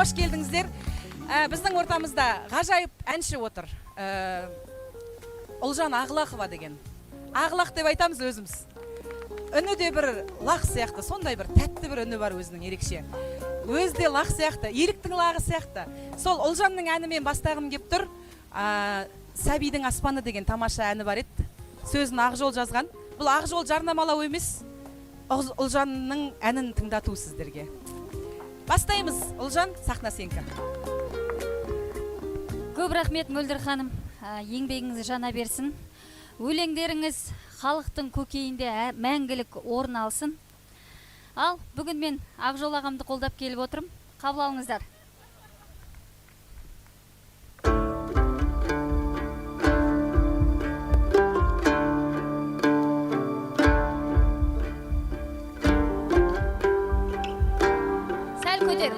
Hoş келдіңіздер. Біздің ортамызда ғажайып әнші отыр. Ұлжан Ағлақова деген. Ағлақ деп айтамыз өзіміз. Үні де бір лақ сияқты, сондай бір тәтті бір үні бар өзінің ерекше. Өзі де лақ сияқты, еліктің лағы сияқты. Сол Ұлжанның әнімен бастағым кеп тұр. Сәбидің аспаны деген тамаша әні бар еді. Сөзін Ақжол жазған. Бұл Ақжол жарнамалау емес, Ұлжанның әнін тыңдату сіздерге. Бастаймыз. Ұлжан, сахна сенікі. Көп рахмет Мөлдір ханым, еңбегіңіз жана берсін. Өлеңдеріңіз халықтың көкейінде мәңгілік орын алсын. Ал, бүгін мен Ақжол ағамды қолдап келіп отырым. Қабыл алыңыздар. Сәл көтер.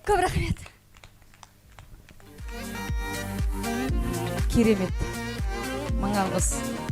көп рахмет. Керемет. Мың алғыс.